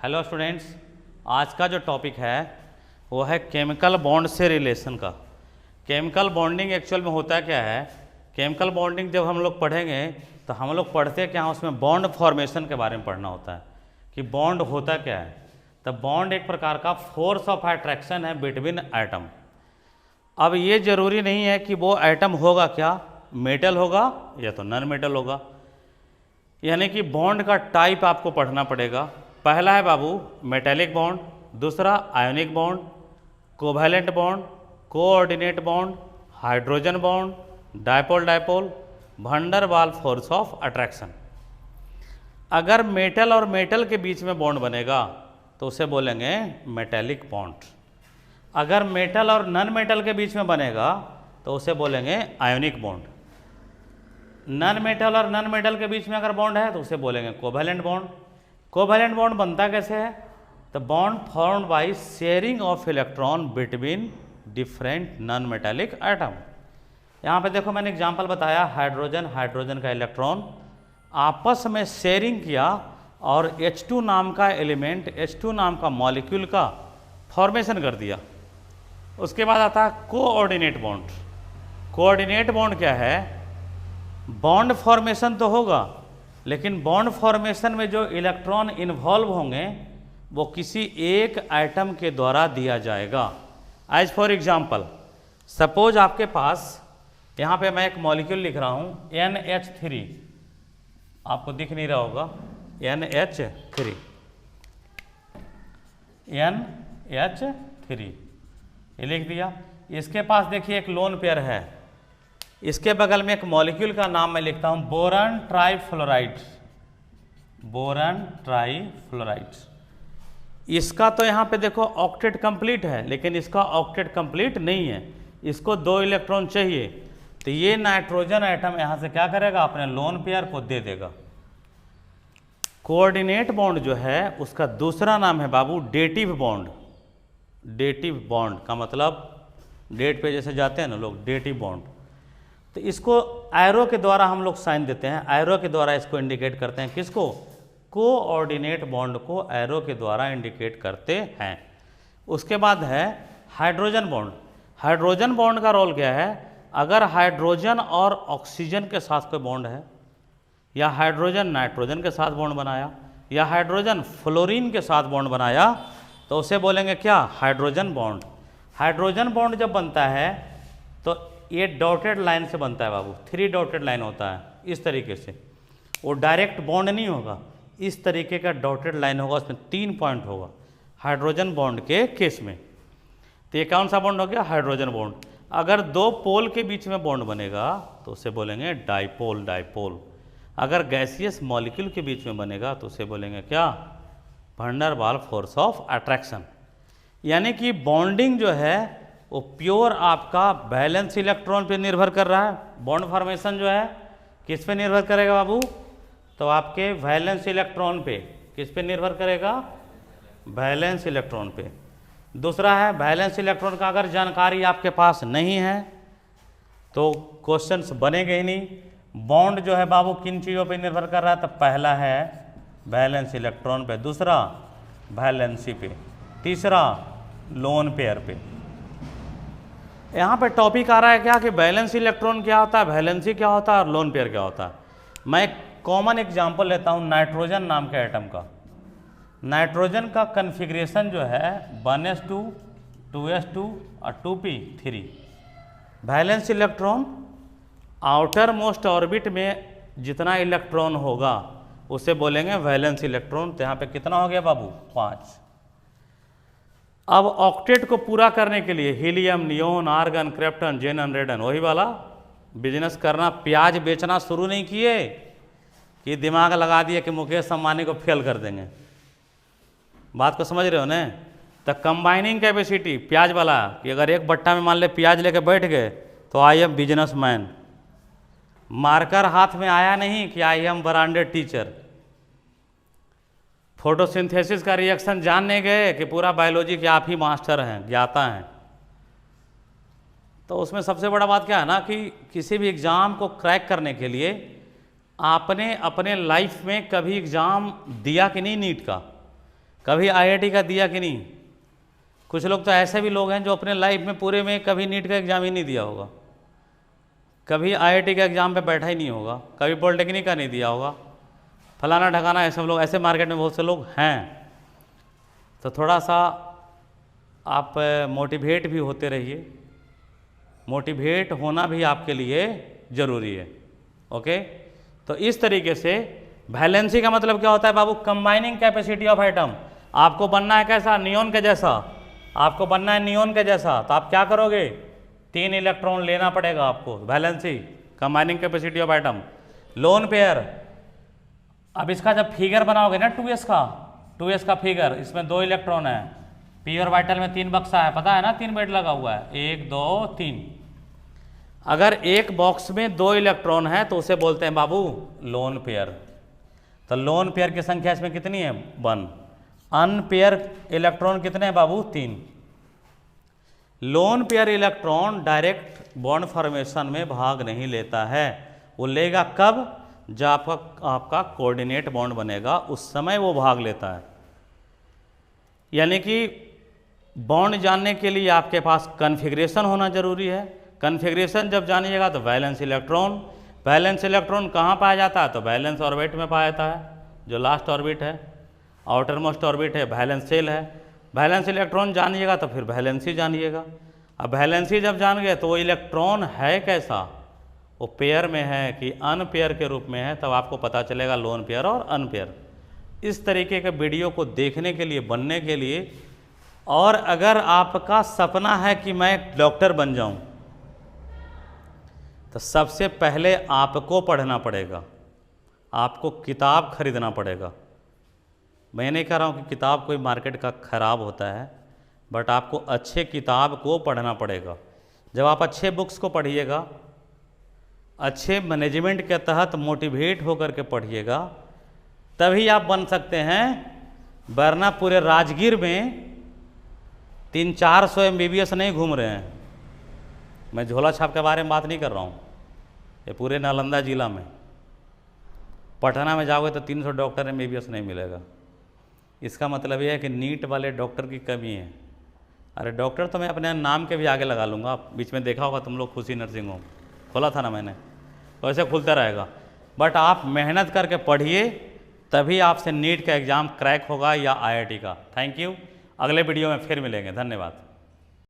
Hello students, आज का जो टॉपिक है वो है केमिकल बॉन्ड से रिलेशन का। केमिकल बॉन्डिंग एक्चुअल में होता क्या है? केमिकल बॉन्डिंग जब हम लोग पढ़ेंगे तो हम लोग पढ़ते क्या, उसमें बॉन्ड फॉर्मेशन के बारे में पढ़ना होता है कि बॉन्ड होता क्या है। तो बॉन्ड एक प्रकार का फोर्स ऑफ अट्रैक्शन है बिटवीन एटम। अब ये जरूरी नहीं है कि वो एटम होगा क्या, मेटल होगा या तो नॉन मेटल होगा। यानी कि बॉन्ड का टाइप आपको पढ़ना पड़ेगा। पहला है बाबू मेटेलिक बॉन्ड, दूसरा ionic bond, covalent bond, coordinate bond, hydrogen bond, dipole dipole, van der Waals force of attraction. अगर मेटल और मेटल के बीच में बॉन्ड बनेगा तो उसे बोलेंगे मेटेलिक बॉन्ड। अगर मेटल और नॉन मेटल के बीच में बनेगा तो उसे बोलेंगे आयोनिक बॉन्ड। नॉन मेटल और नॉन मेटल के बीच में अगर बॉन्ड है तो उसे बोलेंगे कोवैलेंट बॉन्ड। कोवैलेंट बॉन्ड बनता कैसे है? तो bond formed by sharing of electron between different non metallic atom. यहाँ पे देखो मैंने एग्जांपल बताया, हाइड्रोजन का इलेक्ट्रॉन आपस में शेयरिंग किया और H2 नाम का एलिमेंट, H2 नाम का मॉलिक्यूल का फॉर्मेशन कर दिया। उसके बाद आता है कोऑर्डिनेट बॉन्ड। कोऑर्डिनेट बॉन्ड क्या है? बॉन्ड फॉर्मेशन तो होगा लेकिन बॉन्ड फॉर्मेशन में जो इलेक्ट्रॉन इन्वॉल्व होंगे वो किसी एक एटम के द्वारा दिया जाएगा। एज फॉर एग्जांपल, सपोज आपके पास यहाँ पे मैं एक मॉलिक्यूल लिख रहा हूँ NH3, आपको दिख नहीं रहा होगा, NH3 ये लिख दिया। इसके पास देखिए एक लोन पेयर है, इसके बगल में एक मॉलिक्यूल का नाम मैं लिखता हूं बोरॉन ट्राइफ्लोराइड। इसका तो यहां पे देखो ऑक्टेट कंप्लीट है लेकिन इसका ऑक्टेट कंप्लीट नहीं है, इसको 2 इलेक्ट्रॉन चाहिए। तो ये नाइट्रोजन एटम यहां से क्या करेगा, अपने लोन पेयर को दे देगा। कोऑर्डिनेट बॉन्ड जो है उसका दूसरा नाम है बाबू डेटिव बॉन्ड। डेटिव बॉन्ड का मतलब डेट पे जैसे जाते हैं ना लोग, डेटिव बॉन्ड। तो इसको एरो के द्वारा हम लोग साइन देते हैं, एरो के द्वारा इसको इंडिकेट करते हैं। किसको? कोऑर्डिनेट बॉन्ड को एरो के द्वारा इंडिकेट करते हैं। उसके बाद है हाइड्रोजन बॉन्ड। हाइड्रोजन बॉन्ड का रोल क्या है? अगर हाइड्रोजन और ऑक्सीजन के साथ कोई बॉन्ड है, या हाइड्रोजन नाइट्रोजन के साथ बॉन्ड बनाया, या हाइड्रोजन फ्लोरीन के साथ बॉन्ड बनाया, तो उसे बोलेंगे क्या? Hydrogen bond. हाइड्रोजन बॉन्ड जब बनता है तो ये डॉटेड लाइन से बनता है बाबू, 3 डॉटेड लाइन होता है इस तरीके से। वो डायरेक्ट बॉन्ड नहीं होगा, इस तरीके का डॉटेड लाइन होगा, उसमें 3 पॉइंट होगा हाइड्रोजन बॉन्ड के केस में। तो ये कौन सा बॉन्ड हो गया? Hydrogen bond. अगर 2 पोल के बीच में बॉन्ड बनेगा तो उसे बोलेंगे डाइपोल। अगर गैसियस मॉलिक्यूल के बीच में बनेगा तो उसे बोलेंगे क्या? Van der Waals force of attraction. यानी कि बॉन्डिंग जो है वो प्योर आपका बैलेंस इलेक्ट्रॉन पे निर्भर कर रहा है। बॉन्ड फॉर्मेशन जो है किस पे निर्भर करेगा बाबू? तो आपके वैलेंस इलेक्ट्रॉन पे। किस पे निर्भर करेगा? वैलेंस इलेक्ट्रॉन पे। दूसरा है वैलेंस इलेक्ट्रॉन का अगर जानकारी आपके पास नहीं है तो क्वेश्चंस बनेंगे ही नहीं। बॉन्ड जो है बाबू किन चीज़ों पे निर्भर कर रहा है? तो पहला है वैलेंस इलेक्ट्रॉन पे, दूसरा वैलेंसी पे, तीसरा लोन पेयर पे। यहाँ पे टॉपिक आ रहा है क्या कि बैलेंस इलेक्ट्रॉन क्या होता है, वैलेंसी क्या होता है और लोन पेयर क्या होता है। मैं एक कॉमन एग्जांपल लेता हूँ नाइट्रोजन नाम के एटम का। नाइट्रोजन का कन्फिग्रेशन जो है 1s2, 2s2 और 2p3। Valence electron outer most orbit में जितना इलेक्ट्रॉन होगा उसे बोलेंगे वैलेंस इलेक्ट्रॉन। तो यहाँ पे कितना हो गया बाबू? 5। अब ऑक्टेट को पूरा करने के लिए हीलियम, नियोन, आर्गन, क्रिप्टन, जेनन, रेडन, वही वाला बिजनेस करना। प्याज बेचना शुरू नहीं किए कि दिमाग लगा दिए कि मुकेश अंबानी को फेल कर देंगे। बात को समझ रहे हो ना? तो कंबाइनिंग कैपेसिटी प्याज वाला कि अगर एक बट्टा में मान ले प्याज लेके बैठ गए तो आई एम बिजनेसमैन। मार्कर हाथ में आया नहीं कि I am branded teacher. Photosynthesis का रिएक्शन जानने गए कि पूरा बायोलॉजी के आप ही मास्टर हैं, ज्ञाता हैं। तो उसमें सबसे बड़ा बात क्या है ना कि किसी भी एग्ज़ाम को क्रैक करने के लिए आपने अपने लाइफ में कभी एग्ज़ाम दिया कि नहीं नीट का? कभी आईआईटी का दिया कि नहीं? कुछ लोग तो ऐसे भी लोग हैं जो अपने लाइफ में पूरे में कभी नीट का एग्ज़ाम ही नहीं दिया होगा, कभी आईआईटी के एग्ज़ाम पे बैठा ही नहीं होगा, कभी पॉलिटेक्निक का नहीं दिया होगा, फलाना ढकाना, ऐसे लोग, ऐसे मार्केट में बहुत से लोग हैं। तो थोड़ा सा आप मोटिवेट भी होते रहिए, मोटिवेट होना भी आपके लिए ज़रूरी है। ओके, तो इस तरीके से वैलेंसी का मतलब क्या होता है बाबू? Combining capacity of atom. आपको बनना है कैसा? नियॉन के जैसा। आपको बनना है नियॉन के जैसा, तो आप क्या करोगे? 3 इलेक्ट्रॉन लेना पड़ेगा आपको। Valency, combining capacity of atom. Lone pair, अब इसका जब फिगर बनाओगे ना 2s का फिगर, इसमें 2 इलेक्ट्रॉन है। पी ऑर्बिटल में 3 बक्सा है, पता है ना, 3 बेड लगा हुआ है, 1 2 3। अगर एक बॉक्स में 2 इलेक्ट्रॉन है तो उसे बोलते हैं बाबू लोन पेयर। तो लोन पेयर की संख्या इसमें कितनी है? 1। अनपेयर इलेक्ट्रॉन कितने हैं बाबू? 3। Lone pair electron direct bond formation में भाग नहीं लेता है। वो लेगा कब? जब आपका कोऑर्डिनेट बॉन्ड बनेगा, उस समय वो भाग लेता है। यानी कि बॉन्ड जानने के लिए आपके पास कन्फिग्रेशन होना जरूरी है। कन्फिग्रेशन जब जानिएगा तो वैलेंस इलेक्ट्रॉन। वैलेंस इलेक्ट्रॉन कहाँ पाया जाता है? तो वैलेंस ऑर्बिट में पाया जाता है, जो लास्ट ऑर्बिट है, आउटर मोस्ट ऑर्बिट है, वैलेंस शेल है। वैलेंस इलेक्ट्रॉन जानिएगा तो फिर वैलेंसी जानिएगा। अब वैलेंसी जब जान गए तो वो इलेक्ट्रॉन है कैसा, वो पेयर में है कि अनपेयर के रूप में है, तब आपको पता चलेगा लोन पेयर और अनपेयर। इस तरीके के वीडियो को देखने के लिए, बनने के लिए, और अगर आपका सपना है कि मैं डॉक्टर बन जाऊं, तो सबसे पहले आपको पढ़ना पड़ेगा, आपको किताब खरीदना पड़ेगा। मैं नहीं कह रहा हूँ कि किताब कोई मार्केट का ख़राब होता है, बट आपको अच्छे किताब को पढ़ना पड़ेगा। जब आप अच्छे बुक्स को पढ़िएगा, अच्छे मैनेजमेंट के तहत मोटिवेट होकर के पढ़िएगा, तभी आप बन सकते हैं। वरना पूरे राजगीर में 300-400 MBBS नहीं घूम रहे हैं। मैं झोला छाप के बारे में बात नहीं कर रहा हूँ, ये पूरे नालंदा जिला में। पटना में जाओगे तो 300 डॉक्टर MBBS नहीं मिलेगा। इसका मतलब ये है कि नीट वाले डॉक्टर की कमी है। अरे डॉक्टर तो मैं अपने नाम के भी आगे लगा लूँगा। बीच में देखा होगा तुम लोग, खुशी नर्सिंग होम खोला था ना मैंने, तो ऐसे खुलता रहेगा। बट आप मेहनत करके पढ़िए, तभी आपसे नीट का एग्ज़ाम क्रैक होगा या IIT का। Thank you. अगले वीडियो में फिर मिलेंगे। धन्यवाद।